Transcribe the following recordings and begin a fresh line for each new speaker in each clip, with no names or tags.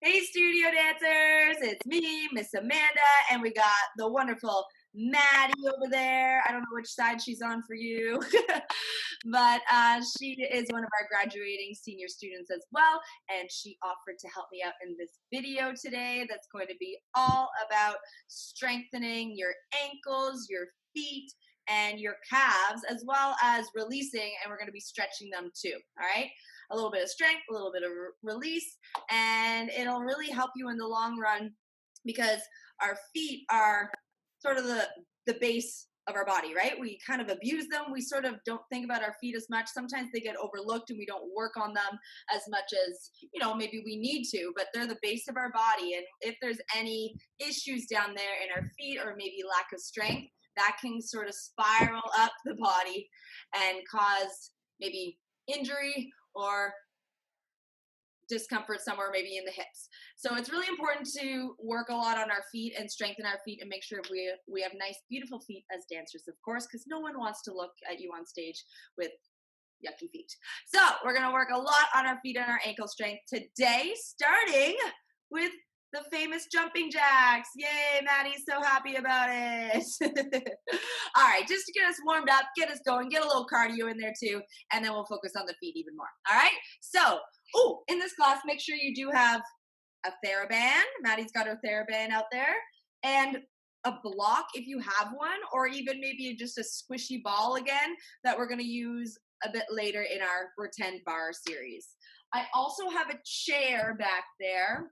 Hey, studio dancers, it's me, Miss Amanda, and we got the wonderful Maddie over there. I don't know which side she's on for you, but she is one of our graduating senior students as well, and she offered to help me out in this video today that's going to be all about strengthening your ankles, your feet, and your calves, as well as releasing, and we're going to be stretching them too, all right? A little bit of strength, a little bit of release, and it'll really help you in the long run because our feet are sort of the base of our body, right? We kind of abuse them. We sort of don't think about our feet as much. Sometimes they get overlooked and we don't work on them as much as, maybe we need to, but they're the base of our body. And if there's any issues down there in our feet or maybe lack of strength, that can sort of spiral up the body and cause maybe injury or discomfort somewhere maybe in the hips. So it's really important to work a lot on our feet and strengthen our feet and make sure we have nice, beautiful feet as dancers, of course, because no one wants to look at you on stage with yucky feet. So we're going to work a lot on our feet and our ankle strength today, starting with the famous jumping jacks. Yay, Maddie's so happy about it. All right, just to get us warmed up, get us going, get a little cardio in there too, and then we'll focus on the feet even more. All right, so, in this class, make sure you do have a TheraBand. Maddie's got her TheraBand out there, and a block if you have one, or even maybe just a squishy ball again that we're gonna use a bit later in our Pretend Bar series. I also have a chair back there,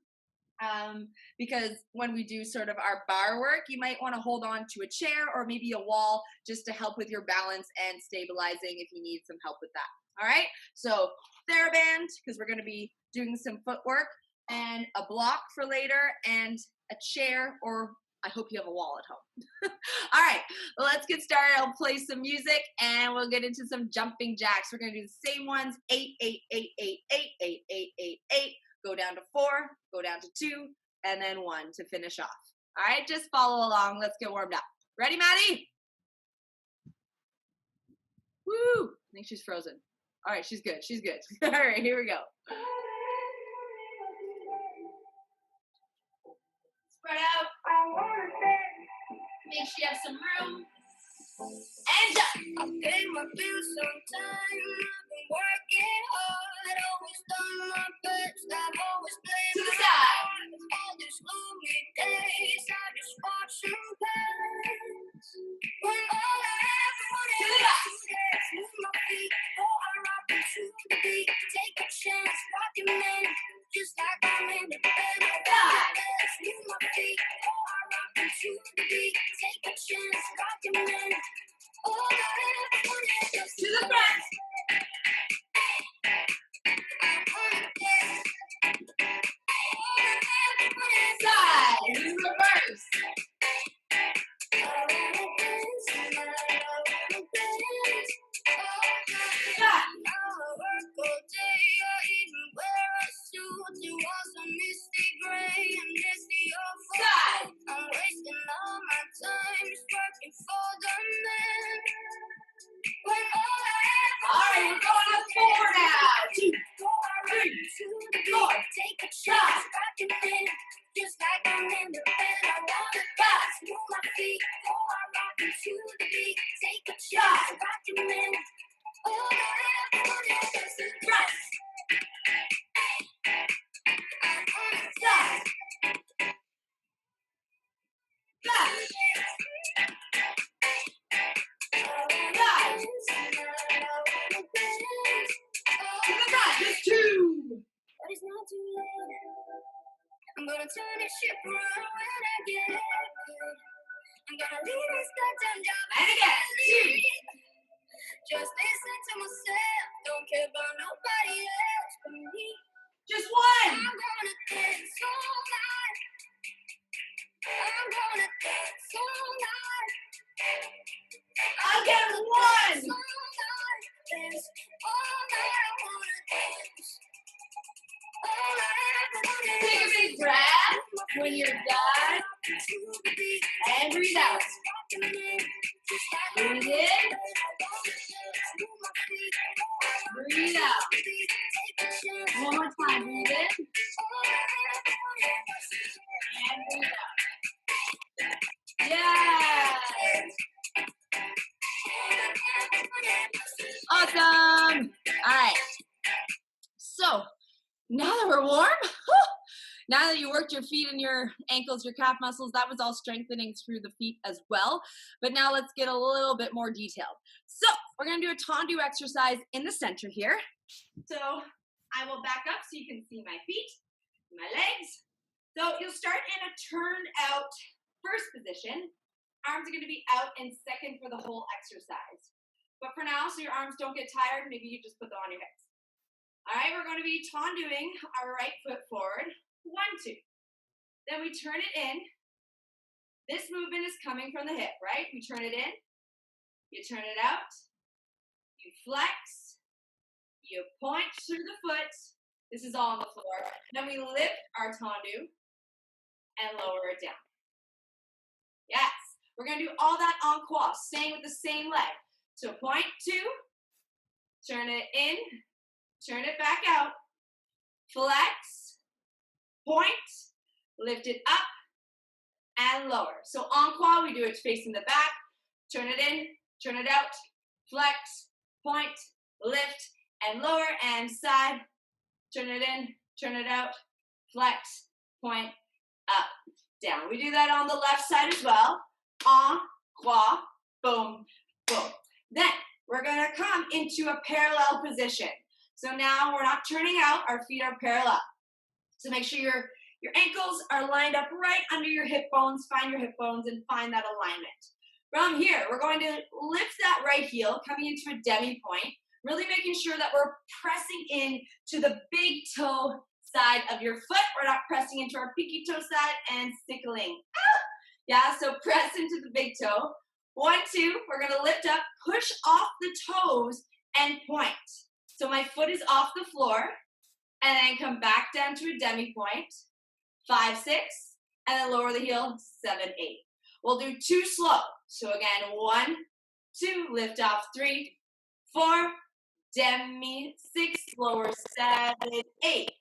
because when we do sort of our bar work, you might want to hold on to a chair or maybe a wall just to help with your balance and stabilizing if you need some help with that. All right, so TheraBand, because we're going to be doing some footwork, and a block for later, and a chair, or I hope you have a wall at home. All right, well, let's get started. I'll play some music and we'll get into some jumping jacks. We're going to do the same ones: 8, 8, 8, 8, 8, 8, 8, 8, 8. Go down to 4, go down to 2, and then 1 to finish off. All right, just follow along. Let's get warmed up. Ready, Maddie? Woo! I think she's frozen. All right, she's good. She's good. All right, here we go. Spread out. Make sure you have some room. And jump. I pay my bills sometime. I've been working hard. Always done my best. I've always played to the side. All these lonely days, I just watch them pass. When all I ever wanted to do is move my feet. Oh, I rock to the beat. Take a chance, rockin' man. Just like I'm in the bed. Move my feet. Oh, I rock to the beat. Take a chance, rockin' man. All I ever wanted is to the front. Side in reverse. I'm wasting all my time just working for the man. When all right, we're going up 4 now. 2, 3, 4. Take a shot. Rockin' in, just like I'm in the bed. I wanna bounce, move my feet. Oh, I rock to the beat. Take a shot. Rockin' in. All I ever wanted is to dress. I'm on the side. Just 2. But it's not too late. I'm gonna turn this ship around when I get good. I'm gonna leave this goddamn job and again. Just listen to myself. Don't care about nobody else but me. Just 1. I'm gonna dance all night. I'm gonna dance all night. I get 1. Dance all night. I wanna dance. Take a big breath when you're done, and breathe out. Breathe in, breathe out. One more time, breathe in, All right. So now that we're warm, now that you worked your feet and your ankles, your calf muscles, that was all strengthening through the feet as well. But now let's get a little bit more detailed. So we're going to do a tendu exercise in the center here. So I will back up so you can see my feet, my legs. So you'll start in a turned out first position. Arms are going to be out in second for the whole exercise. But for now, so your arms don't get tired, maybe you just put them on your hips. All right, we're going to be tenduing our right foot forward. 1, 2. Then we turn it in. This movement is coming from the hip, right? We turn it in. You turn it out. You flex. You point through the foot. This is all on the floor. Then we lift our tendu and lower it down. Yes. We're going to do all that en croix, staying with the same leg. So point 2, turn it in, turn it back out, flex, point, lift it up, and lower. So en croix, we do it facing the back, turn it in, turn it out, flex, point, lift, and lower, and side, turn it in, turn it out, flex, point, up, down. We do that on the left side as well. En croix, boom, boom. Then we're going to come into a parallel position. So now we're not turning out, our feet are parallel. So make sure your ankles are lined up right under your hip bones. Find your hip bones and find that alignment. From here, we're going to lift that right heel, coming into a demi point, really making sure that we're pressing in to the big toe side of your foot. We're not pressing into our pinky toe side and stickling. Yeah, so press into the big toe. 1, 2, we're going to lift up, push off the toes, and point. So my foot is off the floor, and then come back down to a demi point. 5, 6, and then lower the heel. 7, 8. We'll do 2 slow. So again, 1, 2, lift off. 3, 4, demi, 6, lower, 7, 8.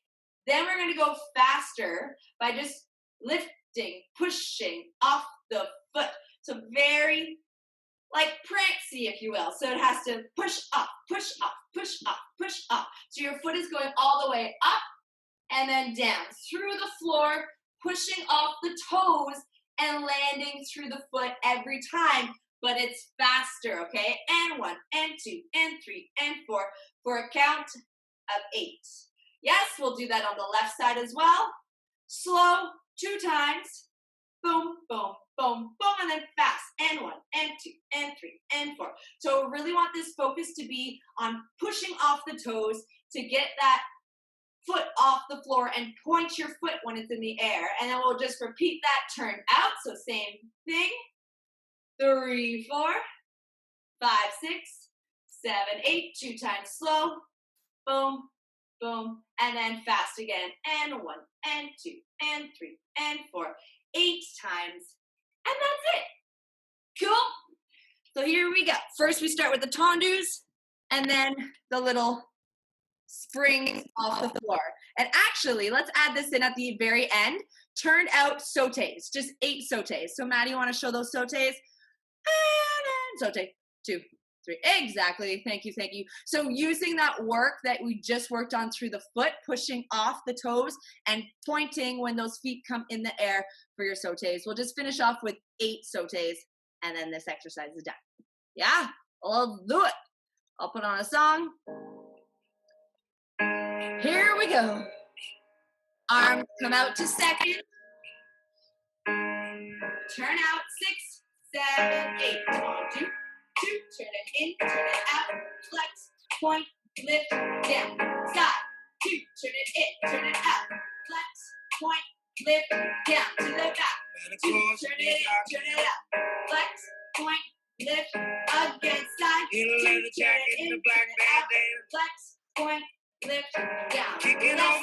Then we're going to go faster by just lifting, pushing off the foot. So very like prancy, if you will. So it has to push up, push up, push up, push up. So your foot is going all the way up and then down through the floor, pushing off the toes and landing through the foot every time. But it's faster, okay? And 1, and 2, and 3, and 4 for a count of 8. Yes, we'll do that on the left side as well. Slow, 2 times. Boom, boom, boom, boom, and then fast. And 1, and 2, and 3, and 4. So we really want this focus to be on pushing off the toes to get that foot off the floor and point your foot when it's in the air. And then we'll just repeat that turn out. So same thing. 3, 4, 5, 6, 7, 8. 2 times slow. Boom, boom, and then fast again. And 1, and 2, and 3, and 4. 8 times, and that's it. Cool? So here we go. First we start with the tendus, and then the little springs off the floor. And actually, let's add this in at the very end. Turned out sautés, just 8 sautés. So Maddie, you want to show those sautés? And sauté, 2, 3. Exactly. Thank you. Thank you. So using that work that we just worked on through the foot, pushing off the toes and pointing when those feet come in the air for your sautés. We'll just finish off with 8 sautés and then this exercise is done. Yeah, I'll do it. I'll put on a song. Here we go. Arms come out to second. Turn out 6, 7, 8. 1, 2. 2, turn it in, turn it out, flex, point, lift, down, side. 2, turn it in, turn it out, flex, point, lift, down, to the back. 2, turn it in, turn it out, flex, point, lift, again, side. 2, turn it in, turn it out, flex, point, lift, down.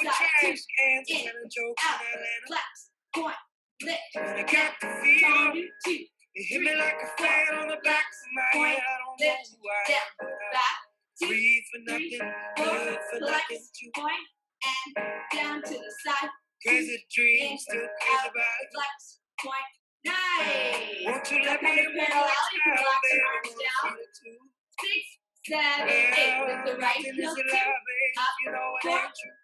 Left side. 2, in, out, flex, point, lift, down. 2,
You hit me like a flat on the back of my head. I don't know who I am.
Back, 2,
3 for nothing,
4,
good for
flex,
nothing. 2
point, and down to the side.
crazy dreams, still crazy
Out,
about it.
flex, point, nice.
Won't you let me
Kind of
in one
parallel,
more
you can
time,
relax your
baby?
arms down. 6, 7, 8. With the right
nothing
heel
is
tip.
alive, babe.
Up,
You know it
4,
ain't true.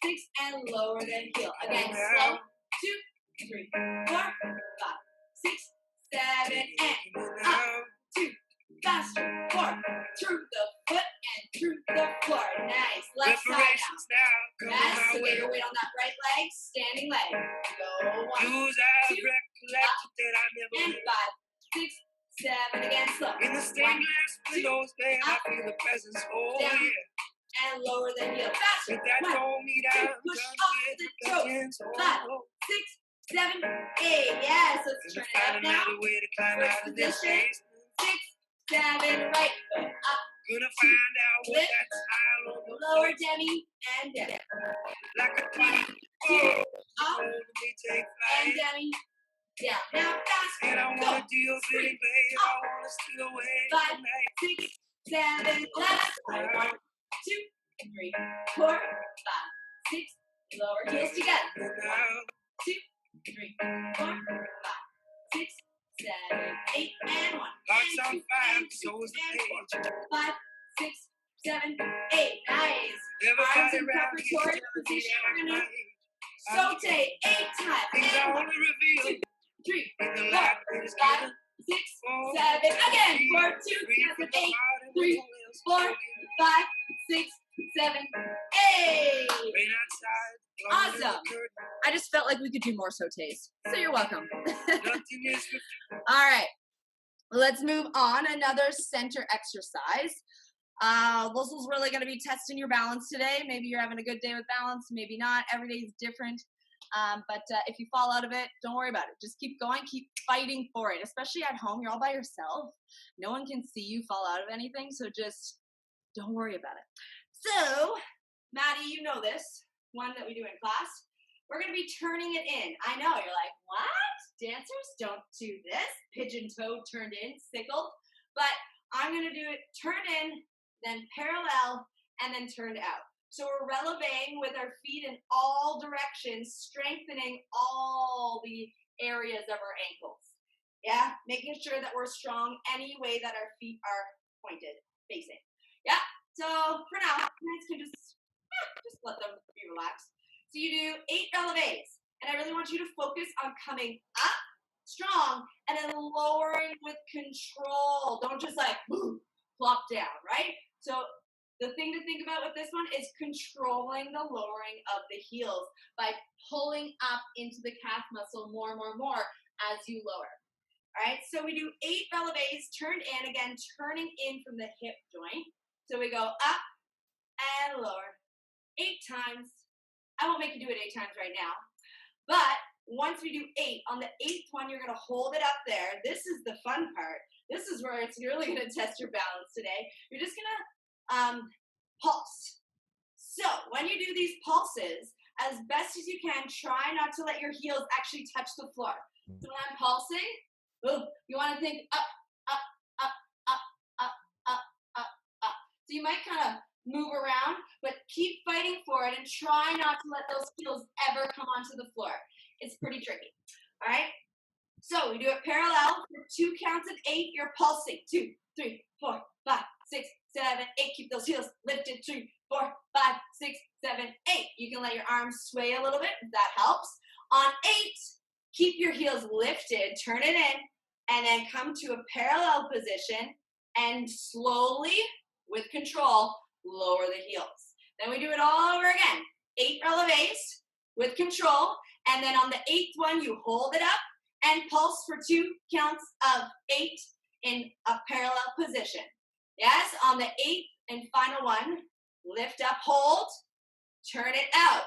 5, 6, and lower the heel. Again, slow. 2, 3, 4, 5, 6, 7, and up. 2, faster. 4, through the foot and through the floor. Nice. Left side
Reparations
now.
now.
Yes, so get your weight on that right leg, standing leg. Go 1,
Jews I
2,
recollected that I never
and
will.
5, 6, 7. Again, slow.
In the stained glass windows, babe, I
up,
feel the presence. Oh,
down,
yeah.
and lower the heel. Faster.
But that
1,
don't mean I'm
push
done
off
with
the
repentance.
toes.
Oh,
5,
no.
6, 7, 8. Yes, let's
Gonna
turn it
find
up now.
another way to climb
First
out of this
position.
basement.
6, 7, right foot up.
Gonna find out what
Lift.
that smile on your
Lower
face
demi and down.
like a thief.
2,
Oh,
up
holding me take
and
flight.
demi down. Now faster.
And I
Go.
wanna do your
3,
bidding, babe.
up.
I wanna steal away
5,
tonight.
6, 7, left side. 1, 2, 3, 4, 5, 6. Lower heels together. 1, 2, 3, 4, 5, 6, 7, 8, and 1.
Heart's
And
on
2,
fire,
and 2,
so is the
and 4,
page.
5, 6, 7, 8. Nice. Arms
Everybody
in
around here
preparatory
tells me
position.
I'm
We're gonna
right.
saute 8 times.
Things I
And 1,
only reveal
2, 3,
in the
4,
light that is
5,
given.
6,
Oh,
7. Again. 4, 2,
free from
7,
the
8,
heart and
3,
no one else
4,
can
5, 6, 7, 8.
Rain outside,
Awesome. I just felt like we could do more sautés. So you're welcome.
nothing is
All right. Let's move on. Another center exercise. This is really going to be testing your balance today. Maybe you're having a good day with balance, maybe not. Every day is different. But if you fall out of it, don't worry about it. Just keep going, keep fighting for it. Especially at home, you're all by yourself. No one can see you fall out of anything, so just don't worry about it. So, Maddie, you know this one that we do in class. We're going to be turning it in. I know, you're like, what? Dancers don't do this. Pigeon toed, turned in, sickled. But I'm going to do it turned in, then parallel, and then turned out. So we're relevéing with our feet in all directions, strengthening all the areas of our ankles. Yeah, making sure that we're strong any way that our feet are pointed, facing. Yeah, so for now, you guys can just let them be relaxed. So you do 8 relevés, and I really want you to focus on coming up strong and then lowering with control. Don't just like flop down, right? So the thing to think about with this one is controlling the lowering of the heels by pulling up into the calf muscle more as you lower. All right, so we do 8 relevés turned in, again, turning in from the hip joint. So we go up and lower 8 times. I won't make you do it 8 times right now. But once we do 8, on the 8th one, you're going to hold it up there. This is the fun part. This is where it's really going to test your balance today. You're just going to pulse. So when you do these pulses, as best as you can, try not to let your heels actually touch the floor. So when I'm pulsing, you want to think up, up, up, up, up, up, up, up. So you might kind of move around, but keep fighting for it and try not to let those heels ever come onto the floor. It's pretty tricky. All right? So we do it parallel for 2 counts of 8. You're pulsing. 2, 3, 4, 5, 6, 7, 8. Keep those heels lifted. 3, 4, 5, 6, 7, 8. You can let your arms sway a little bit if that helps. On 8, keep your heels lifted. Turn it in. And then come to a parallel position and slowly, with control, lower the heels. Then we do it all over again. 8 relevés with control. And then on the 8th one, you hold it up and pulse for 2 counts of 8 in a parallel position. Yes, on the 8th and final one, lift up, hold, turn it out,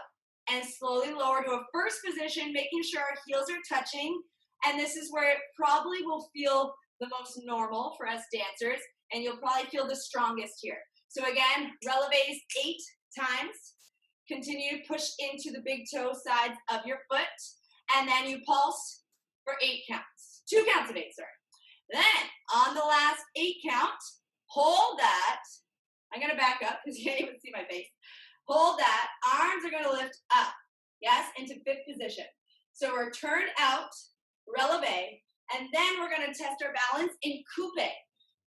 and slowly lower to a first position, making sure our heels are touching. And this is where it probably will feel the most normal for us dancers, and you'll probably feel the strongest here. So again, relevés 8 times. Continue to push into the big toe sides of your foot, and then you pulse for 8 counts. 2 counts of 8, sorry. Then, on the last 8 count, hold that. I'm going to back up because you can't even see my face. Hold that. Arms are going to lift up, yes, into 5th position. So we're turned out, relevé, and then we're going to test our balance in coupe.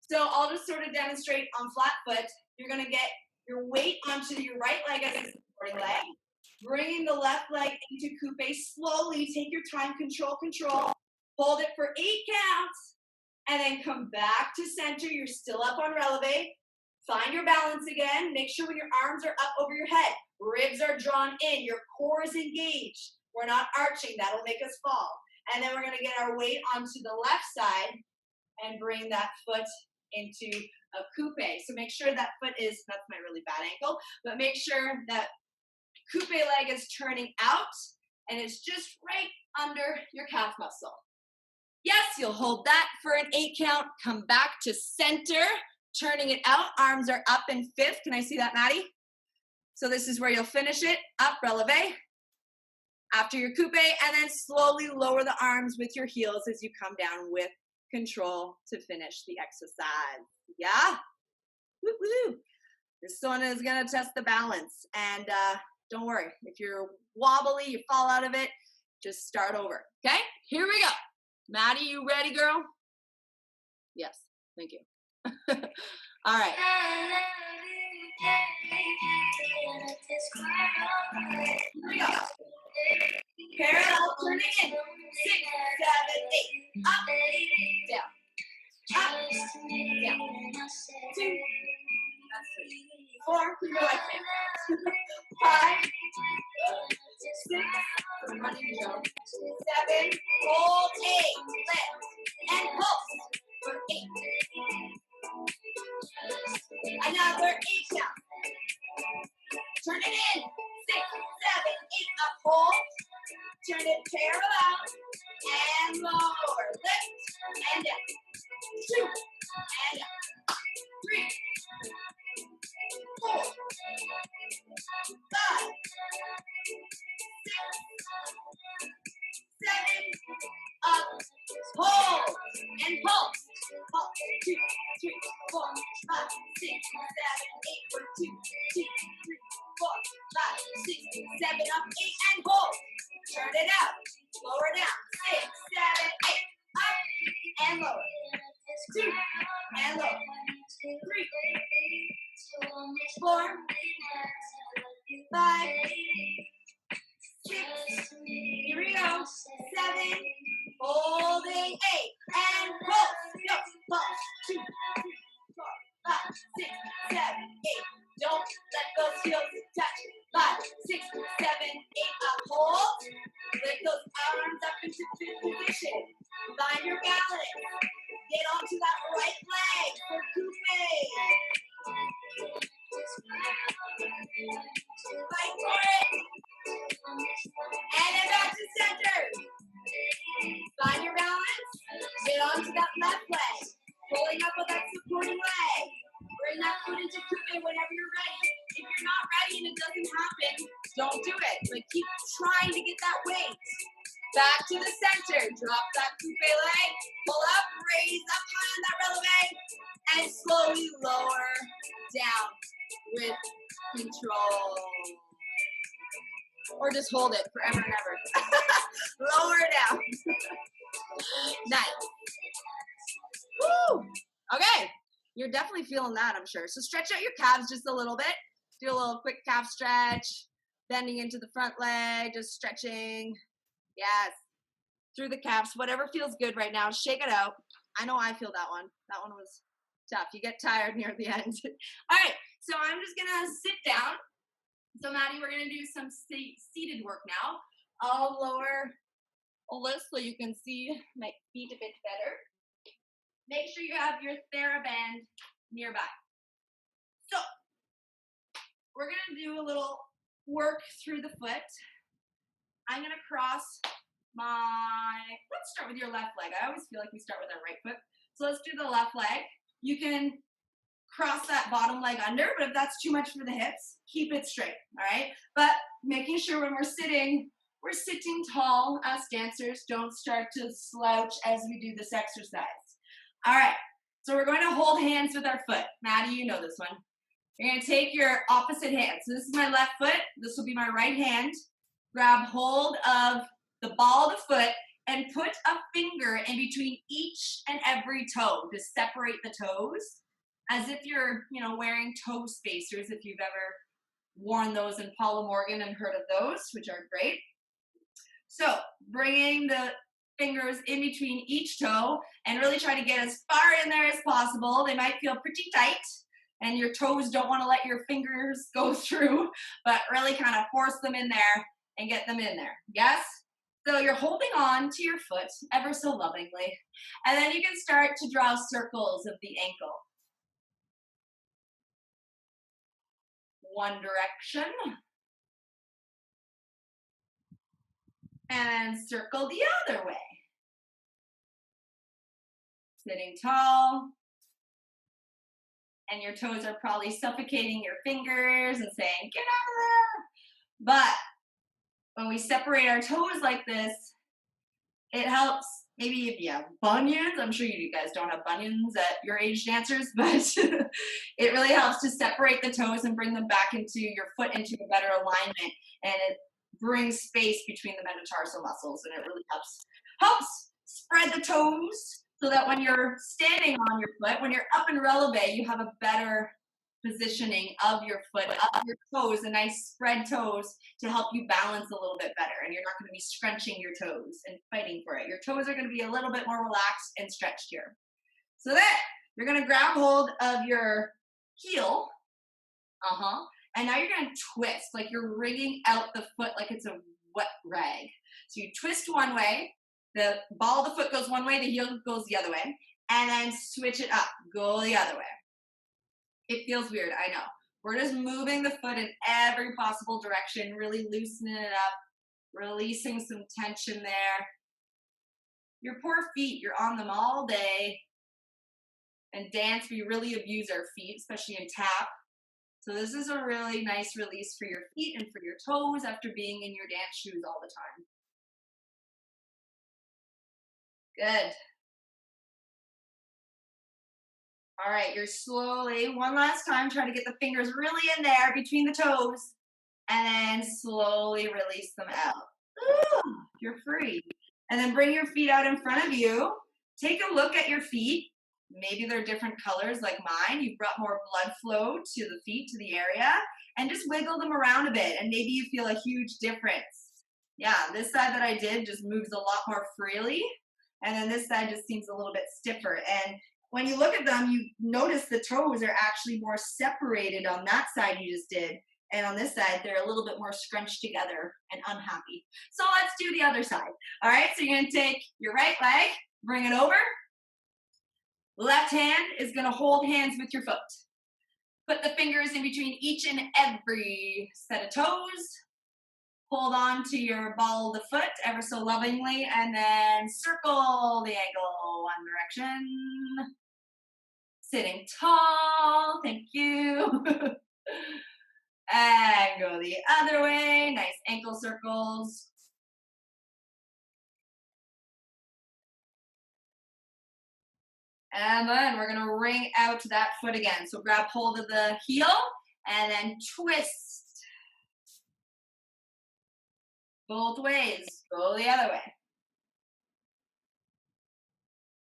So I'll just sort of demonstrate on flat foot. You're gonna get your weight onto your right leg as a supporting leg, bringing the left leg into coupe slowly. Take your time, control. Hold it for 8 counts, and then come back to center. You're still up on releve. Find your balance again. Make sure when your arms are up over your head, ribs are drawn in, your core is engaged. We're not arching, that'll make us fall. And then we're gonna get our weight onto the left side and bring that foot into a coupe. So make sure that foot is, that's my really bad ankle, but make sure that coupe leg is turning out and it's just right under your calf muscle. Yes, you'll hold that for an 8 count. Come back to center, turning it out. Arms are up in fifth. Can I see that, Maddie? So this is where you'll finish it. Up, releve. After your coupe, and then slowly lower the arms with your heels as you come down with control to finish the exercise. Yeah? Woo-woo. This one is going to test the balance. And don't worry, if you're wobbly, you fall out of it, just start over. Okay? Here we go. Maddie, you ready, girl? Yes. Thank you. All right. Here we go. Parallel turning in. 6, 7, 8. Up, down. Up, down. 2. That's 3. 4. Keep your legs in. 5. 6. Running jump. 7. Hold 8. Lift. And pulse for 8. Another 8 count. Turn it in. 6, 7, 8. Up, hold. Turn it parallel and lower. Lift and down. 2 and up. 3, 4, 5, 6, 7. Up. Hold and pulse. Pulse. 2, 3, 4, 5, 6, 7, 8. 1, 2, 2, 3, 4, 5, 6, 7. Up. 8 and hold. Turn it out. Lower down. 6, 7, 8. Up and lower. 2 and lower. 3, 4, 5, 6. Here we go. 7. Holding 8 and pulse. Go. Pulse. 2, 3, 4, 5, 6, 7, 8. Don't let those heels touch. 5, 6, 7, 8. Up. Hold. Lift those arms up into fifth position. Find your balance. Get onto that right leg for coupe. Fight for it. And then back to center. Find your balance. Get onto that left leg. Pulling up with that supporting leg. Bring that foot into coupe whenever you're ready. If you're not ready and it doesn't happen, don't do it. But keep trying to get that weight. Back to the center. Drop that coupe leg. Pull up. Raise up high on that releve. And slowly lower down with control. Or just hold it forever and ever. Lower down. Nice. Woo! Okay. You're definitely feeling that, I'm sure. So stretch out your calves just a little bit. Do a little quick calf stretch. Bending into the front leg. Just stretching. Yes. Through the calves. Whatever feels good right now. Shake it out. I know I feel that one. That one was tough. You get tired near the end. All right. So I'm just going to sit down. So Maddie, we're going to do some seated work now. I'll lower all this so you can see my feet a bit better. Make sure you have your TheraBand nearby. So we're going to do a little work through the foot. I'm going to cross let's start with your left leg. I always feel like we start with our right foot. So let's do the left leg. You can cross that bottom leg under, but if that's too much for the hips, keep it straight, all right? But making sure when we're sitting tall. Us dancers, don't start to slouch as we do this exercise. All right, so we're going to hold hands with our foot. Maddie, you know this one. You're going to take your opposite hand. So this is my left foot. This will be my right hand. Grab hold of the ball of the foot and put a finger in between each and every toe to separate the toes, as if you're, wearing toe spacers, if you've ever worn those in Paula Morgan and heard of those, which are great. So bringing the fingers in between each toe and really try to get as far in there as possible. They might feel pretty tight and your toes don't want to let your fingers go through, but really kind of force them in there and get them in there. Yes? So you're holding on to your foot ever so lovingly. And then you can start to draw circles of the ankle. One direction. And circle the other way. Sitting tall. And your toes are probably suffocating your fingers and saying, get out of there. But when we separate our toes like this, it helps. Maybe if you have bunions, I'm sure you guys don't have bunions at your age, dancers, but it really helps to separate the toes and bring them back into your foot into a better alignment. And it brings space between the metatarsal muscles, and it really helps spread the toes so that when you're standing on your foot, when you're up and releve, you have a better positioning of your foot, of your toes, a nice spread toes to help you balance a little bit better. And you're not going to be scrunching your toes and fighting for it. Your toes are going to be a little bit more relaxed and stretched here. So then you're going to grab hold of your heel. And now you're going to twist like you're wringing out the foot like it's a wet rag. So you twist one way, the ball of the foot goes one way, the heel goes the other way, and then switch it up, go the other way. It feels weird, I know. We're just moving the foot in every possible direction, really loosening it up, releasing some tension there. Your poor feet, you're on them all day. And dance, we really abuse our feet, especially in tap. So this is a really nice release for your feet and for your toes after being in your dance shoes all the time. Good. All right, you're slowly, one last time, try to get the fingers really in there between the toes and then slowly release them out. Ooh, you're free. And then bring your feet out in front of you. Take a look at your feet. Maybe they're different colors like mine. You've brought more blood flow to the feet, to the area, and just wiggle them around a bit. And maybe you feel a huge difference. Yeah, this side that I did just moves a lot more freely. And then this side just seems a little bit stiffer. And when you look at them, you notice the toes are actually more separated on that side you just did. And on this side, they're a little bit more scrunched together and unhappy. So let's do the other side. All right, so you're gonna take your right leg, bring it over. Left hand is gonna hold hands with your foot. Put the fingers in between each and every set of toes. Hold on to your ball of the foot ever so lovingly, and then circle the ankle one direction. Sitting tall, thank you. And go the other way, nice ankle circles. And then we're gonna wring out that foot again. So grab hold of the heel and then twist. Both ways, go the other way.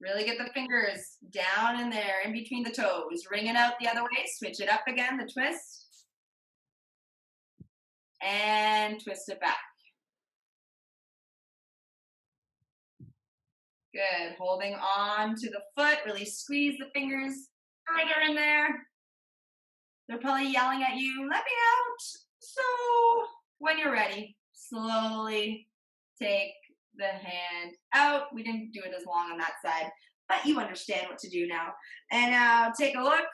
Really get the fingers down in there, in between the toes. Wring it out the other way, switch it up again, the twist. And twist it back. Good, holding on to the foot, really squeeze the fingers further in there. They're probably yelling at you, let me out. So when you're ready, slowly take the hand out. We didn't do it as long on that side, but you understand what to do now. And now take a look,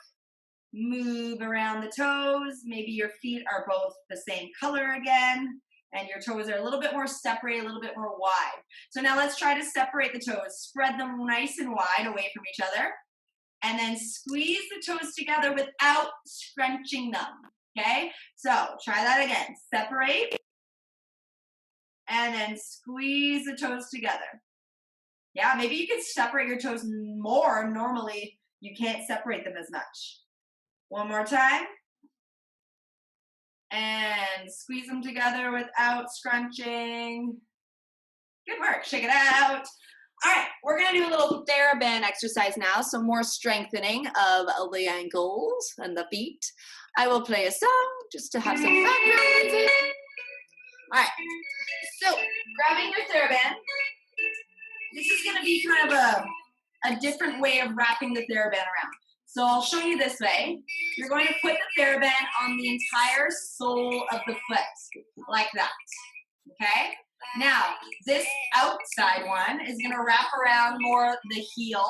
move around the toes. Maybe your feet are both the same color again, and your toes are a little bit more separated, a little bit more wide. So now let's try to separate the toes. Spread them nice and wide away from each other, and then squeeze the toes together without scrunching them, okay? So try that again. Separate, and then squeeze the toes together. Yeah, maybe you can separate your toes more. Normally, you can't separate them as much. One more time. And squeeze them together without scrunching. Good work. Shake it out. All right, we're going to do a little TheraBand exercise now, so more strengthening of the ankles and the feet. I will play a song just to have some background music. All right, so grabbing your TheraBand. This is going to be kind of a different way of wrapping the TheraBand around. So I'll show you this way. You're going to put the TheraBand on the entire sole of the foot, like that, okay? Now, this outside one is going to wrap around more the heel.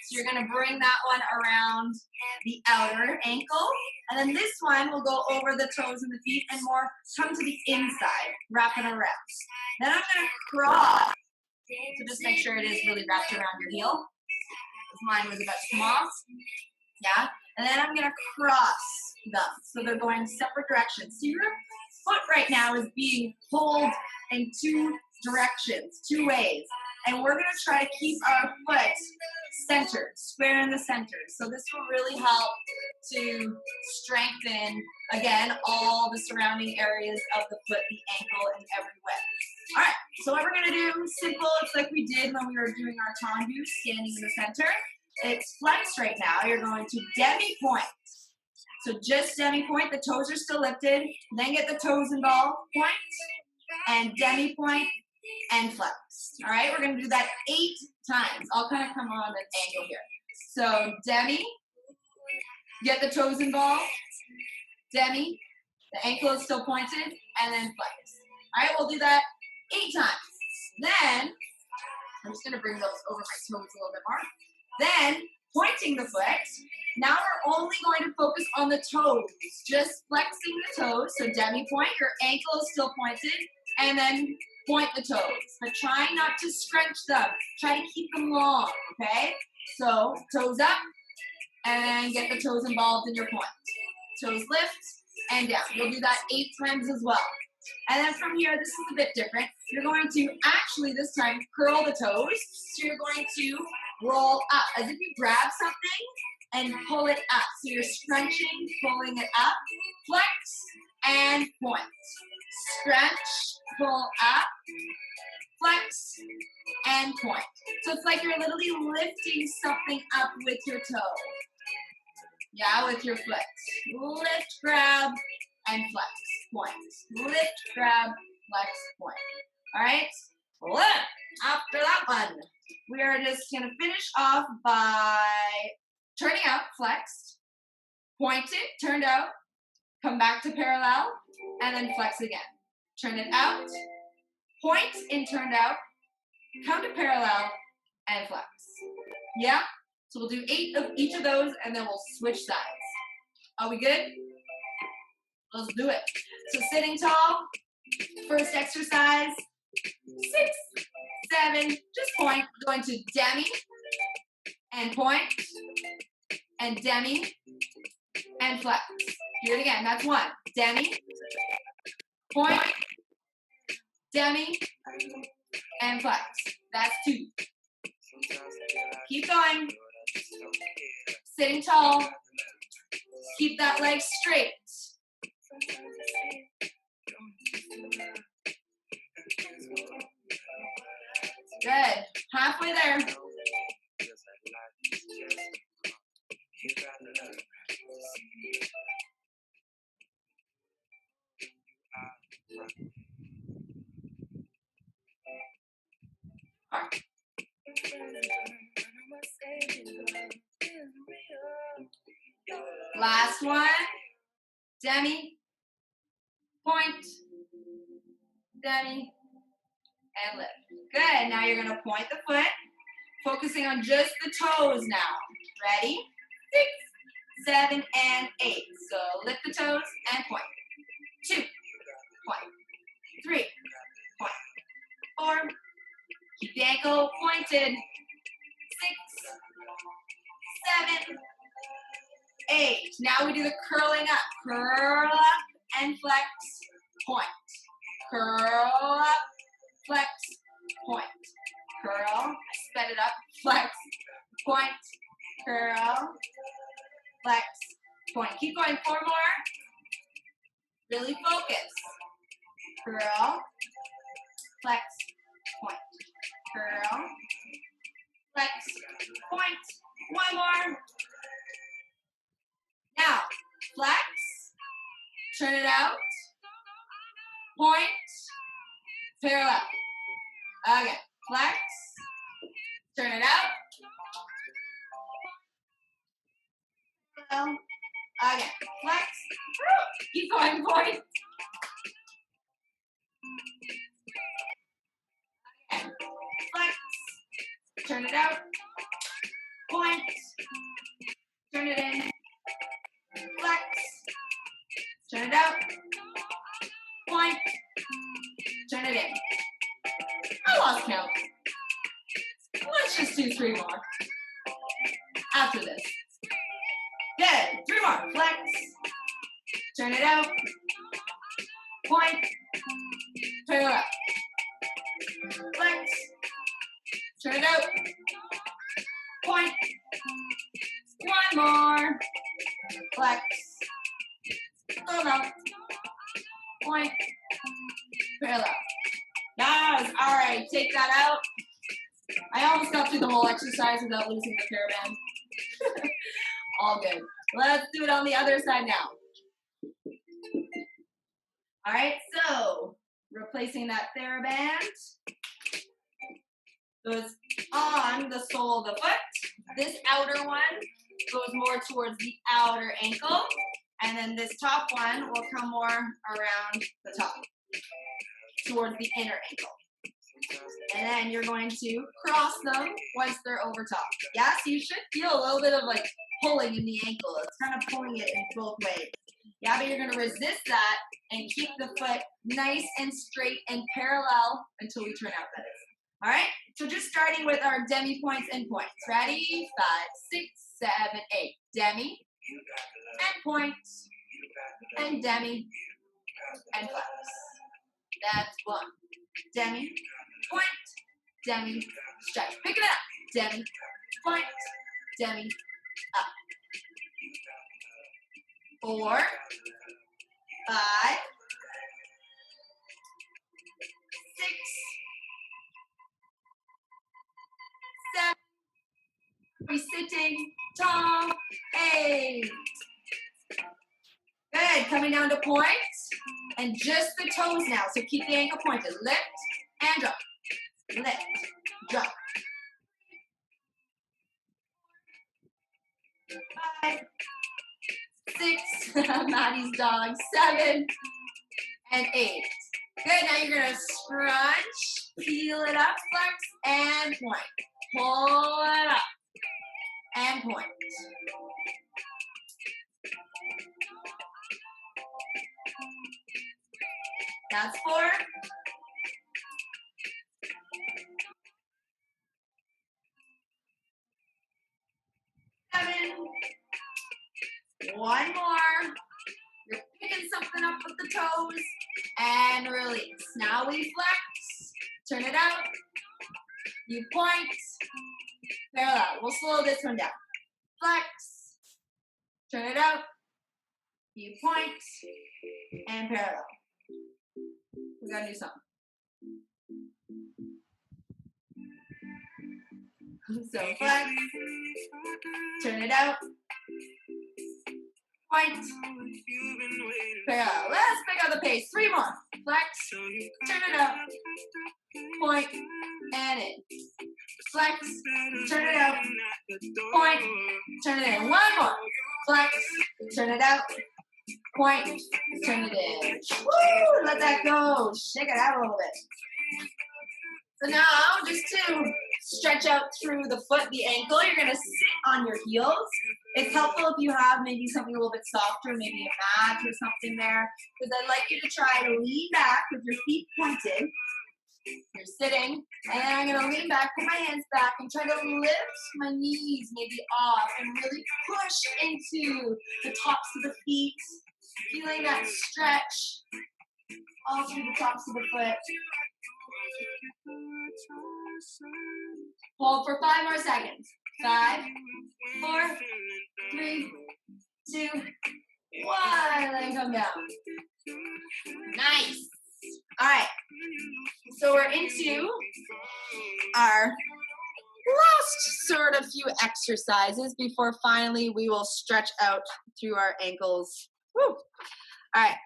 So you're going to bring that one around the outer ankle. And then this one will go over the toes and the feet and more come to the inside, wrap it around. Then I'm going to cross. So just make sure it is really wrapped around your heel. Mine was about to come off. Yeah. And then I'm going to cross them. So they're going separate directions. So your foot right now is being pulled in two directions, two ways. And we're going to try to keep our foot centered, square in the center. So this will really help to strengthen, again, all the surrounding areas of the foot, the ankle, and every way. All right, so what we're going to do, simple, it's like we did when we were doing our tendu, standing in the center. It's flex right now. You're going to demi-point. So just demi-point, the toes are still lifted. Then get the toes involved, point, and demi-point, and flex. All right, we're going to do that 8 times. I'll kind of come on an angle here. So demi, get the toes involved, demi, the ankle is still pointed, and then flex. All right, we'll do that 8 times. Then, I'm just going to bring those over my toes a little bit more. Then, pointing the foot. Now we're only going to focus on the toes, just flexing the toes. So demi-point, your ankle is still pointed, and then point the toes. But try not to scrunch them. Try to keep them long, okay? So toes up, and get the toes involved in your point. Toes lift, and down. We'll do that 8 times as well. And then from here, this is a bit different. You're going to actually this time curl the toes. So you're going to roll up as if you grab something and pull it up. So you're scrunching, pulling it up, flex, and point. Scrunch, pull up, flex, and point. So it's like you're literally lifting something up with your toe. Yeah, with your foot. Lift, grab, and flex, point. Lift, grab, flex, point. All right? Well, after that one, we are just going to finish off by turning out, flexed, point it, turned out, come back to parallel, and then flex again. Turn it out, point and turned out, come to parallel, and flex. Yeah? So we'll do 8 of each of those, and then we'll switch sides. Are we good? Let's do it. So sitting tall, first exercise, 6, 7, just point, going to demi, and point, and demi, and flex. Do it again, that's 1. Demi, point, demi, and flex. That's 2. Keep going. Sitting tall. Keep that leg straight. Good. Halfway there. All right. Last one. Demi, point, demi, and lift. Good. Now you're going to point the foot, focusing on just the toes now. Ready? 6, 7, and 8. So lift the toes and point. 2, point. 3, point. 4, keep the ankle pointed. 6, 7, 8. Now we do the curling up. Curl up and flex, point. Curl up, flex, point. Curl, I sped it up, flex, point. Curl, flex, point. Keep going, 4 more. Really focus. Curl, flex, point. curl, flex, point, one more. Now, flex, turn it out, point, parallel. Okay, flex, turn it out, parallel. Okay, flex, keep going, point. Okay, flex, turn it out, point, turn it in, flex, turn it out, point, turn it in. I lost count. Let's just do 3 more after this. Good, 3 more. Flex, turn it out, point, parallel. Flex, turn it out, point, one more. Flex, go down, point, parallel. Nice, all right, take that out. I almost got through the whole exercise without losing the paraband. All good. Let's do it on the other side now. All right, so replacing that TheraBand goes on the sole of the foot. This outer one goes more towards the outer ankle, and then this top one will come more around the top, towards the inner ankle. And then you're going to cross them once they're over top. Yeah, so you should feel a little bit of like pulling in the ankle. It's kind of pulling it in both ways. Yeah, but you're going to resist that and keep the foot nice and straight and parallel until we turn out, that is. All right, so just starting with our demi points and points. Ready? 5, 6, 7, 8. Demi and point and demi and flex. That's 1. Demi, point, demi, stretch. Pick it up. Demi, point, demi, up. 4, 5, 6, 7. We're sitting tall. 8. Good. Coming down to point. And just the toes now. So keep the ankle pointed. Lift and drop. Lift, drop. 5, 6, Maddie's dog, 7, and 8. Good, now you're gonna scrunch, peel it up, flex, and point. Pull it up, and point. That's 4. 7. 1 more. You're picking something up with the toes, and release. Now we flex, turn it out. You point, parallel. We'll slow this one down. Flex, turn it out. You point, and parallel. We gotta do something. So flex, turn it out. Point, parallel. Let's pick up the pace. 3 more. Flex, turn it up. Point, and in. Flex, turn it out. Point, turn it in. 1 more. Flex, turn it out. Point, turn it in. Woo! Let that go. Shake it out a little bit. So now, just to stretch out through the foot, the ankle, you're going to sit on your heels. It's helpful if you have maybe something a little bit softer, maybe a mat or something there, because I'd like you to try to lean back with your feet pointed. You're sitting, and I'm going to lean back, put my hands back, and try to lift my knees maybe off and really push into the tops of the feet, feeling that stretch all through the tops of the foot. Hold for 5 more seconds. 5, 4, 3, 2, 1. Then come down. Nice. All right. So we're into our last sort of few exercises before finally we will stretch out through our ankles. Woo. All right.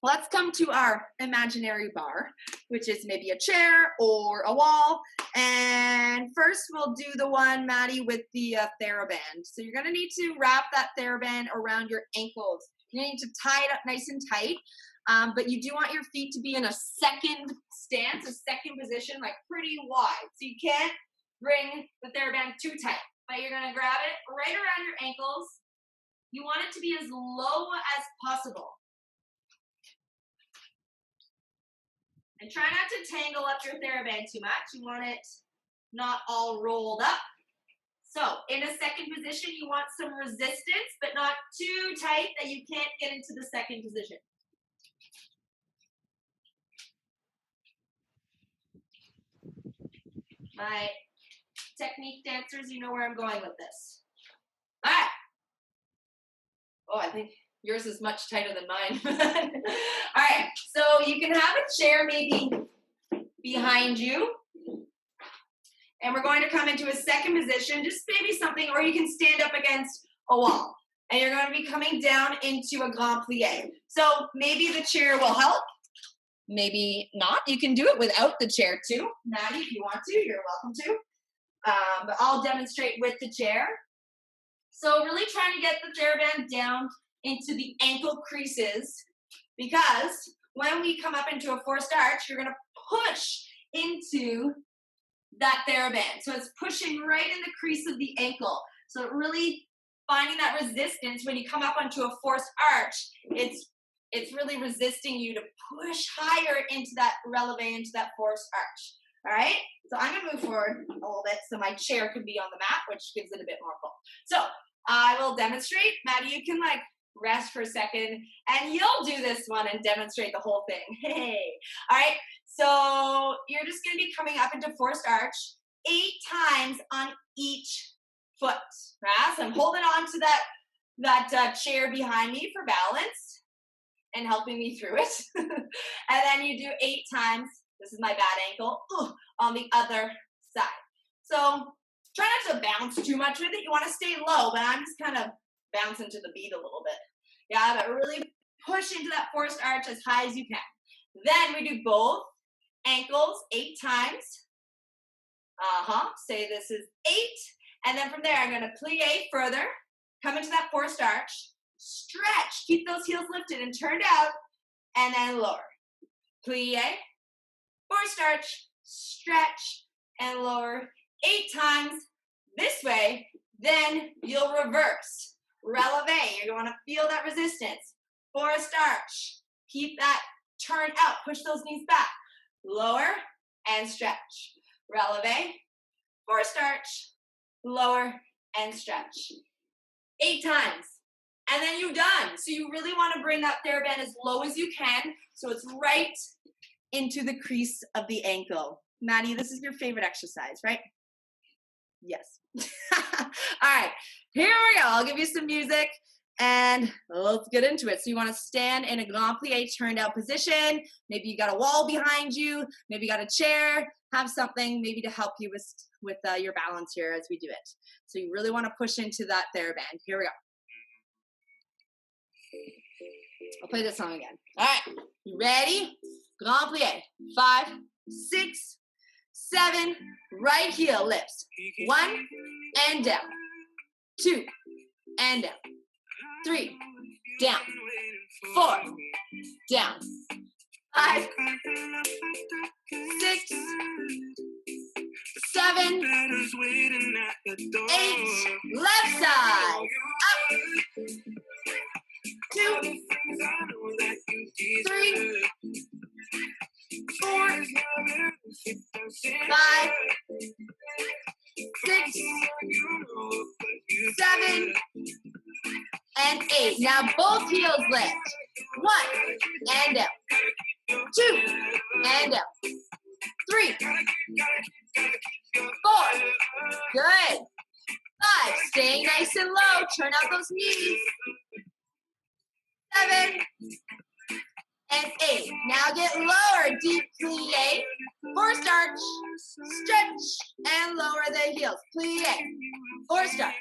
Let's come to our imaginary bar, which is maybe a chair or a wall. And first we'll do the one, Maddie, with the TheraBand. So you're gonna need to wrap that TheraBand around your ankles. You need to tie it up nice and tight, but you do want your feet to be in a second stance, a second position, like pretty wide. So you can't bring the TheraBand too tight, but you're gonna grab it right around your ankles. You want it to be as low as possible. And try not to tangle up your TheraBand too much. You want it not all rolled up. So in a second position, you want some resistance, but not too tight that you can't get into the second position. My technique dancers, you know where I'm going with this. All right. Oh, I think yours is much tighter than mine. All right, so you can have a chair maybe behind you. And we're going to come into a second position, just maybe something, or you can stand up against a wall. And you're going to be coming down into a grand plie. So maybe the chair will help. Maybe not. You can do it without the chair too. Maddie, if you want to, you're welcome to. But I'll demonstrate with the chair. So really trying to get the TheraBand down into the ankle creases, because when we come up into a forced arch, you're going to push into that TheraBand. So it's pushing right in the crease of the ankle. So really finding that resistance when you come up onto a forced arch, it's really resisting you to push higher into that releve, into that forced arch. All right, so I'm gonna move forward a little bit so my chair can be on the mat, which gives it a bit more pull. So I will demonstrate. Maddie, you can like rest for a second, and you'll do this one and demonstrate the whole thing. Hey, all right. So you're just gonna be coming up into forced arch 8 times on each foot. Right? So I'm holding on to that chair behind me for balance and helping me through it. And then you do 8 times. This is my bad ankle on the other side. So try not to bounce too much with it. You want to stay low, but I'm just kind of bouncing to the beat a little bit. Yeah, but really push into that forced arch as high as you can. Then we do both ankles 8 times. Say this is 8. And then from there, I'm going to plie further. Come into that forced arch. Stretch. Keep those heels lifted and turned out. And then lower. Plie. Forced arch. Stretch. And lower 8 times this way. Then you'll reverse. Releve. You're going to feel that resistance. Forced arch. Keep that turn out. Push those knees back. Lower and stretch. Releve. Forced arch. Lower and stretch. 8 times. And then you're done. So you really want to bring that TheraBand as low as you can so it's right into the crease of the ankle. Maddie, this is your favorite exercise, right? Yes. All right, here we go. I'll give you some music and let's get into it. So you want to stand in a grand plie turned out position. Maybe you got a wall behind you. Maybe you got a chair. Have something maybe to help you with your balance here as we do it. So you really want to push into that TheraBand. Here we go. I'll play this song again. All right, you ready? Grand plie. 5, 6, 7, right heel lifts. 1 and down. 2 and down. 3 down. 4 down. 5, 6, 7, 8. Left side. Up. 2, 3, 4, 5, 6, 7, and 8. Now both heels lift. 1 and down. 2 and down. 3, 4. Good. 5. Staying nice and low. Turn out those knees. 7 and 8. Now get lower, deep plie, forced arch, stretch, and lower the heels. Plie, forced arch,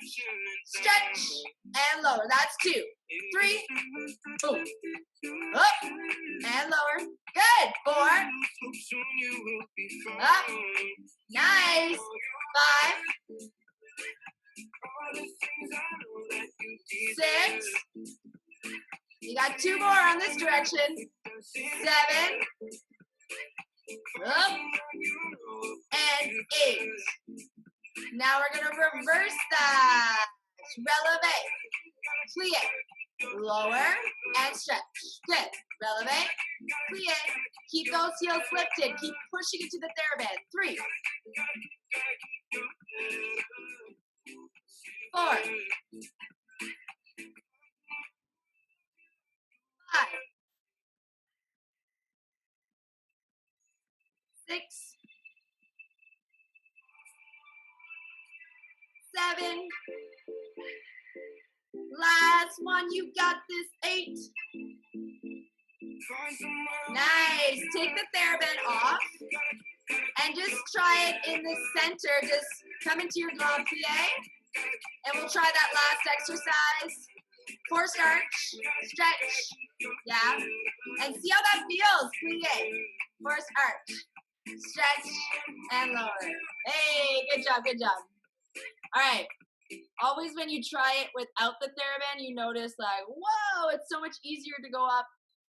stretch, and lower. That's 2, 3, boom. Up, and lower. Good. 4, up, nice. 5, 6, you got 2 more on this direction. 7, up, and 8. Now we're gonna reverse that. Releve, plie, lower, and stretch. Good. Releve, plie. Keep those heels lifted. Keep pushing it to the TheraBand. 3, 4, 5, 6, 7. Last one, you got this. 8. Nice. Take the TheraBand off and just try it in the center. Just come into your glove plie, and we'll try that last exercise. Forced arch, stretch, yeah, and see how that feels. Plie, forced arch, stretch, and lower. Hey, good job, good job. All right. Always when you try it without the TheraBand, you notice like, whoa, it's so much easier to go up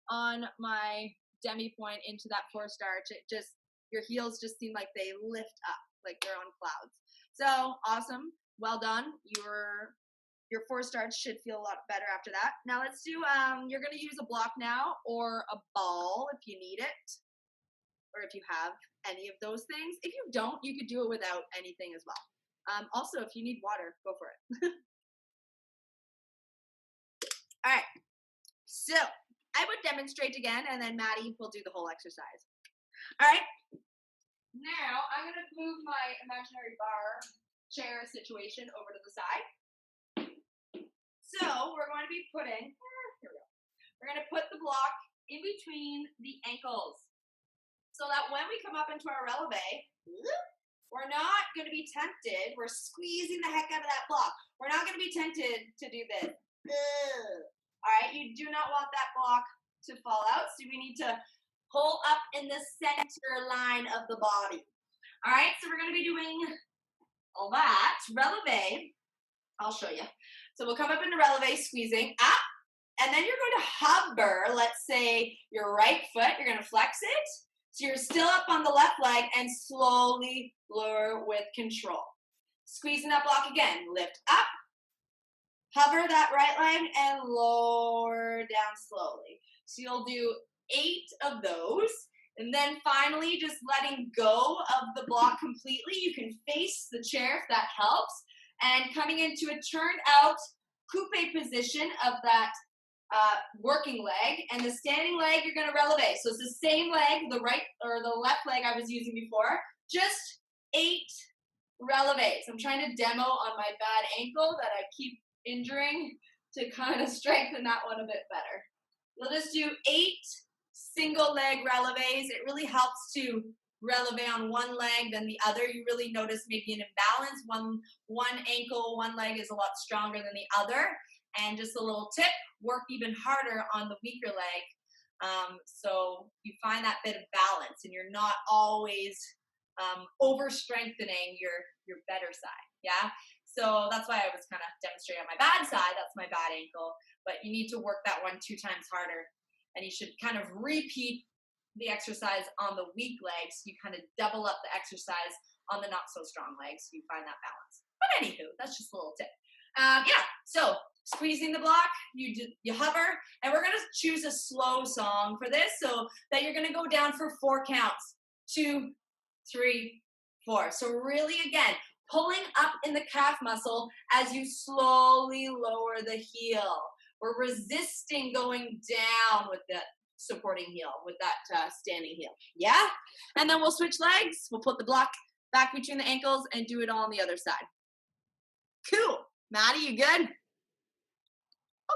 on my demi point into that forced arch. It just, your heels just seem like they lift up, like they're on clouds. So awesome, well done. Your forced arch should feel a lot better after that. Now let's do, you're gonna use a block now or a ball if you need it, or if you have any of those things. If you don't, you could do it without anything as well. Also, if you need water, go for it. All right, so I would demonstrate again, and then Maddie will do the whole exercise. All right, now I'm gonna move my imaginary bar chair situation over to the side. So we're going to be putting, here we go. We're gonna put the block in between the ankles so that when we come up into our releve, we're not going to be tempted. We're squeezing the heck out of that block. We're not going to be tempted to do this. All right, you do not want that block to fall out, so we need to pull up in the center line of the body. All right, so we're going to be doing all that. Releve, I'll show you. So we'll come up into releve, squeezing up, and then you're going to hover, let's say your right foot, you're going to flex it. So you're still up on the left leg and slowly lower with control. Squeezing that block again. Lift up, hover that right leg, and lower down slowly. So you'll do 8 of those. And then finally, just letting go of the block completely. You can face the chair if that helps. And coming into a turned out coupe position of that working leg, and the standing leg you're going to releve. So it's the same leg, the right or the left leg I was using before, just 8 releves. I'm trying to demo on my bad ankle that I keep injuring to kind of strengthen that one a bit better. We'll just do 8 single leg releves. It really helps to releve on one leg than the other. You really notice maybe an imbalance. One ankle, one leg is a lot stronger than the other. And just a little tip, work even harder on the weaker leg, so you find that bit of balance and you're not always over strengthening your better side. Yeah, so that's why I was kind of demonstrating on my bad side. That's my bad ankle, but you need to work that one 2 times harder, and you should kind of repeat the exercise on the weak legs. You kind of double up the exercise on the not so strong legs, so you find that balance. But anywho, that's just a little tip. Yeah, so squeezing the block, you hover, and we're gonna choose a slow song for this, so that you're gonna go down for 4 counts. 2, 3, 4. So really, again, pulling up in the calf muscle as you slowly lower the heel. We're resisting going down with that supporting heel, with that standing heel. Yeah? And then we'll switch legs. We'll put the block back between the ankles and do it all on the other side. Cool. Maddie, you good?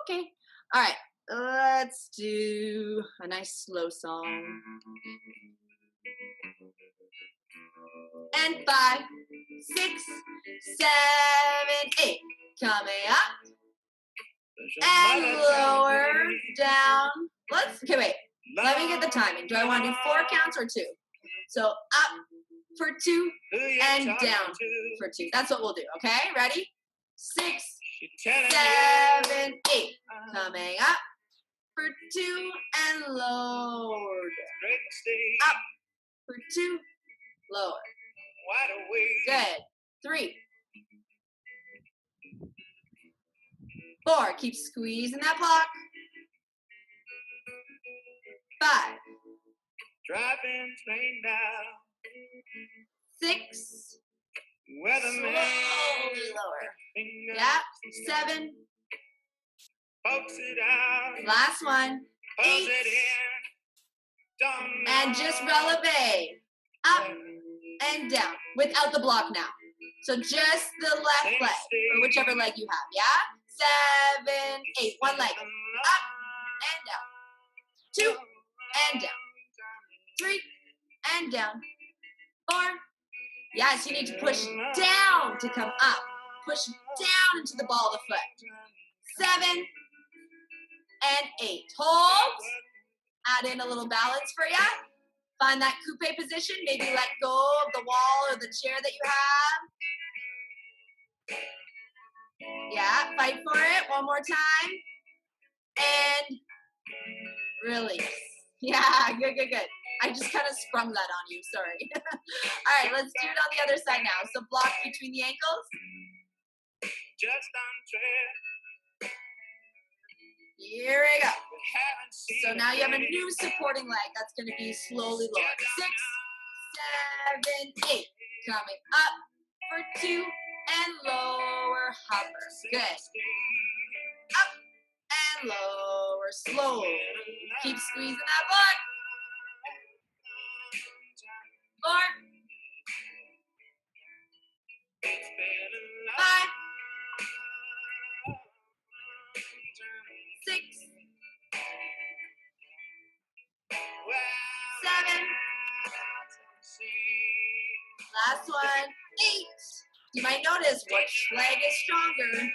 Okay. All right. let's do a nice slow song. And 5, 6, 7, 8. Coming up and lower, down. Okay, wait. Let me get the timing. Do I want to do 4 counts or 2? So up for 2 and down for 2. That's what we'll do, okay? Ready? 6, 7, 8. Coming up for 2 and lower. Up for 2, lower. Good. 3, 4. Keep squeezing that block. 5,
Driving train down.
6.
Weatherman.
Slowly lower. Yeah. 7.
Folks it out.
Last one. 8.
It in. Don't
And just releve. Up and down. Without the block now. So just the left leg. Or whichever leg you have. Yeah? 7, 8. One leg. Up and down. 2 and down. 3 and down. 4. Yes, you need to push down to come up. Push down into the ball of the foot. 7 and 8. Hold. Add in a little balance for you. Find that coupe position. Maybe let go of the wall or the chair that you have. Yeah, fight for it. One more time. And release. Yeah, good. I just kind of sprung that on you. Sorry. All right, let's do it on the other side now. So block between the ankles.
just on track.
Here we go. So now you have a new supporting leg. That's going to be slowly lower. 6, 7, 8. Coming up for 2 and lower. Hover. Good. Up and lower. Slowly. Keep squeezing that block. 4, 5, 6, 7. Last one. 8. You might notice which leg is stronger.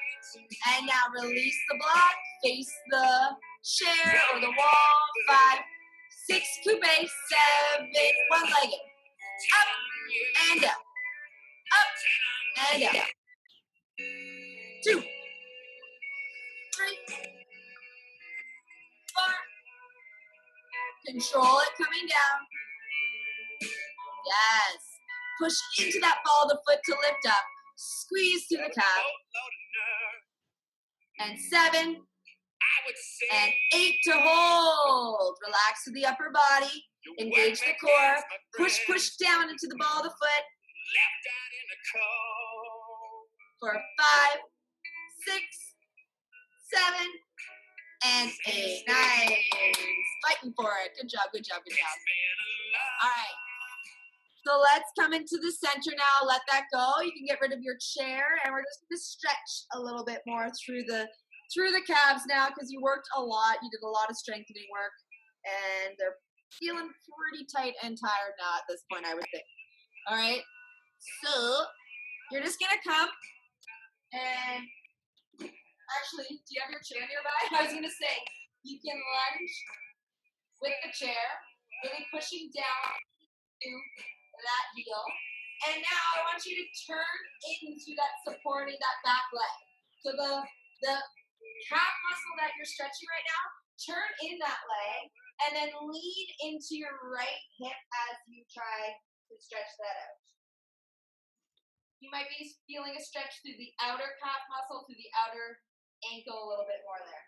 And now release the block. Face the chair or the wall. 5, 6, coupe. 7, one-legged. Up and down. Up and down. 2, 3, 4. Control it coming down. Yes. Push into that ball of the foot to lift up. Squeeze through the calf. And 7. And 8 to hold. Relax to the upper body. Engage the core. Push down into the ball of the foot. For 5, 6, 7, and 8. Nice. Fighting for it. Good job. All right. So let's come into the center now. Let that go. You can get rid of your chair, and we're just going to stretch a little bit more through the calves now because you worked a lot. You did a lot of strengthening work, and they're feeling pretty tight and tired now at this point, I would think. All right. So you're just going to come and actually, do you have your chair nearby? I was going to say, you can lunge with the chair, really pushing down to that heel. And now I want you to turn into that supporting that back leg. So the calf muscle that you're stretching right now, turn in that leg and then lean into your right hip as you try to stretch that out. You might be feeling a stretch through the outer calf muscle, through the outer ankle a little bit more there.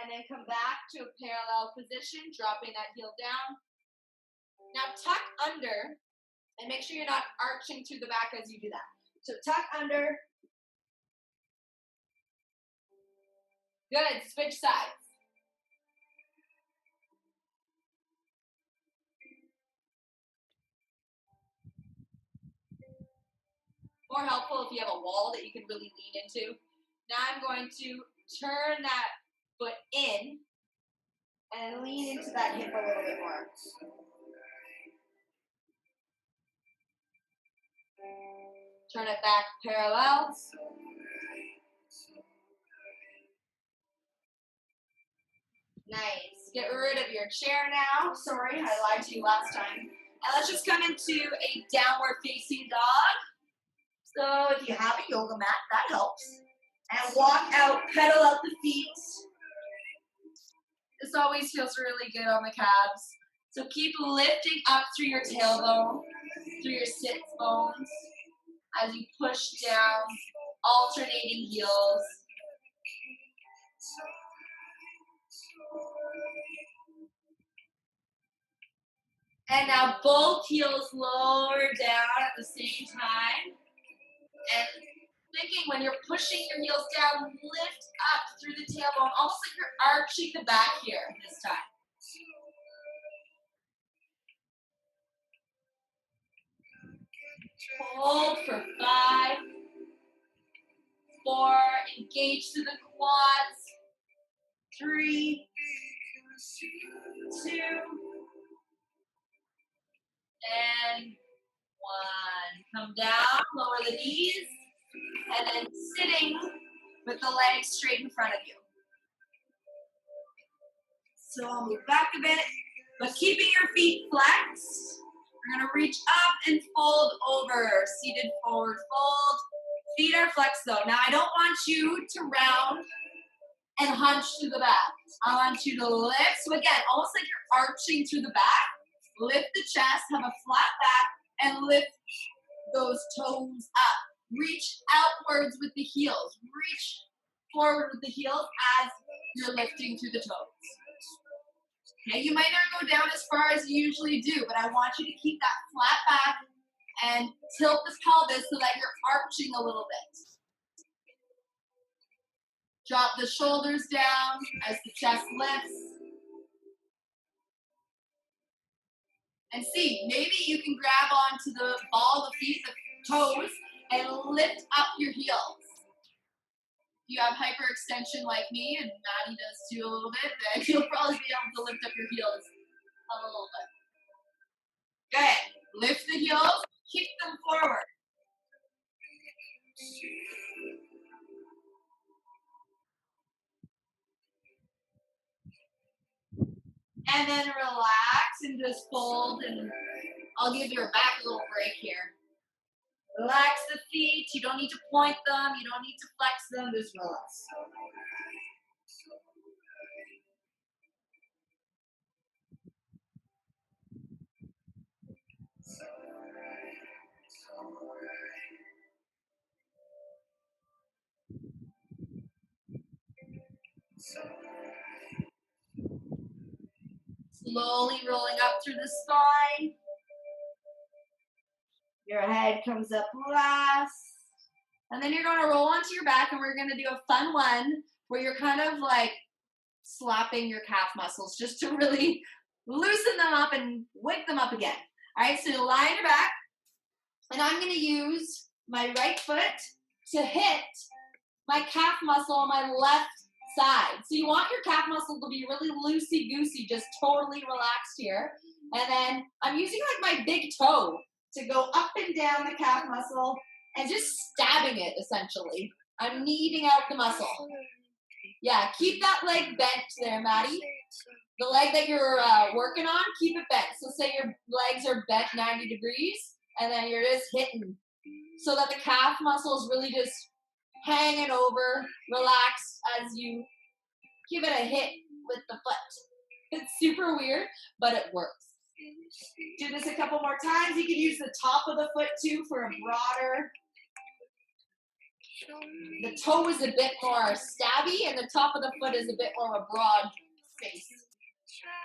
And then come back to a parallel position, dropping that heel down. Now tuck under, and make sure you're not arching through the back as you do that. So tuck under. Good, switch sides. More helpful if you have a wall that you can really lean into. Now I'm going to turn that foot in and lean into that hip a little bit more. Turn it back parallel. Nice. Get rid of your chair now. Sorry, I lied to you last time. And let's just come into a downward facing dog. So if you have a yoga mat, that helps. And walk out, pedal out the feet. This always feels really good on the calves. So keep lifting up through your tailbone, through your sit bones, as you push down, alternating heels. And now both heels lower down at the same time. And thinking when you're pushing your heels down, lift up through the tailbone, almost like you're arching the back here this time. Hold for 5, 4, engage through the quads. 3, 2, and 1. Come down, lower the knees, and then sitting with the legs straight in front of you. So I'll move back a bit, but keeping your feet flexed. We're gonna reach up and fold over, seated forward fold. Feet are flexed though. Now I don't want you to round and hunch to the back. I want you to lift, so again, almost like you're arching through the back. Lift the chest, have a flat back, and lift those toes up. Reach outwards with the heels. Reach forward with the heels as you're lifting through the toes. Okay, you might not go down as far as you usually do, but I want you to keep that flat back and tilt the pelvis so that you're arching a little bit. Drop the shoulders down as the chest lifts. And see, maybe you can grab onto the ball of the feet, the toes, and lift up your heels. If you have hyperextension like me, and Maddie does too a little bit, then you'll probably be able to lift up your heels a little bit. Good. Lift the heels, kick them forward. And then relax and just fold, and I'll give your back a little break here. Relax the feet. You don't need to point them. You don't need to flex them. Just relax. Slowly rolling up through the spine. Your head comes up last. And then you're going to roll onto your back, and we're going to do a fun one where you're kind of like slapping your calf muscles just to really loosen them up and wake them up again. All right, so you lie on your back, and I'm going to use my right foot to hit my calf muscle on my left side. So you want your calf muscle to be really loosey-goosey, just totally relaxed here. And then I'm using like my big toe to go up and down the calf muscle and just stabbing it, essentially. I'm kneading out the muscle. Yeah, keep that leg bent there, Maddie. The leg that you're working on, keep it bent. So say your legs are bent 90 degrees, and then you're just hitting so that the calf muscle is really just hanging over, relaxed as you give it a hit with the foot. It's super weird, but it works. Do this a couple more times. You can use the top of the foot too for a broader. The toe is a bit more stabby, and the top of the foot is a bit more of a broad space.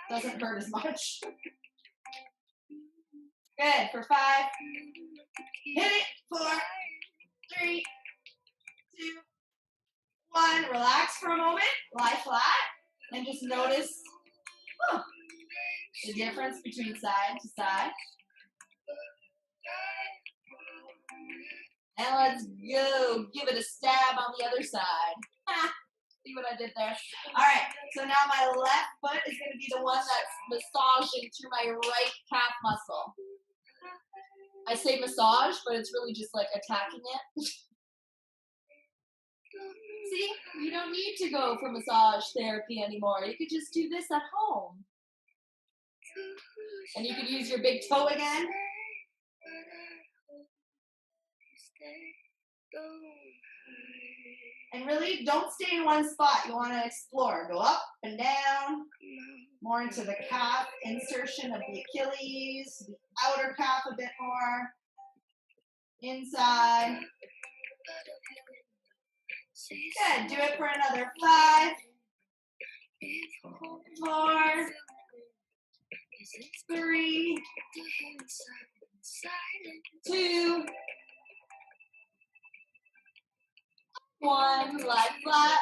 Doesn't hurt as much. Good. For 5. Hit it. 4, 3, 2, 1. Relax for a moment. Lie flat, and just notice the difference between side to side. And let's go. Give it a stab on the other side. See what I did there? All right, so now my left foot is going to be the one that's massaging through my right calf muscle. I say massage, but it's really just like attacking it. See, you don't need to go for massage therapy anymore. You could just do this at home. And you could use your big toe again. And really, don't stay in one spot. You want to explore. Go up and down, more into the calf, insertion of the Achilles, the outer calf a bit more, inside. Good. Do it for another 5, 4, 3, 2, 1. Lie flat.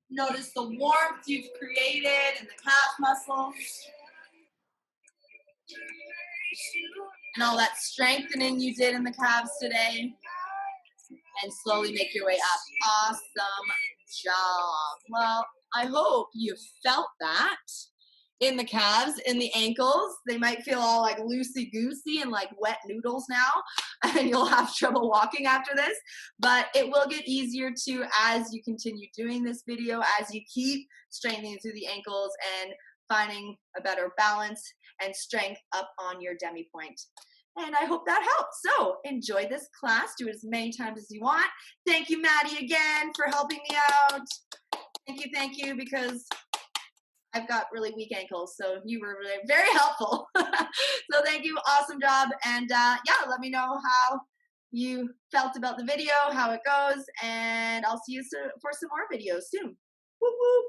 Notice the warmth you've created in the calf muscles. And all that strengthening you did in the calves today. And slowly make your way up. Awesome job. Well, I hope you felt that in the calves, in the ankles. They might feel all like loosey-goosey and like wet noodles now, and you'll have trouble walking after this, but it will get easier too as you continue doing this video, as you keep strengthening through the ankles and finding a better balance and strength up on your demi point. And I hope that helps. So enjoy this class. Do it as many times as you want. Thank you, Maddie, again for helping me out. Thank you, because I've got really weak ankles, so you were really very helpful. So thank you, awesome job. And yeah, let me know how you felt about the video, how it goes, and I'll see you for some more videos soon. Woo woo.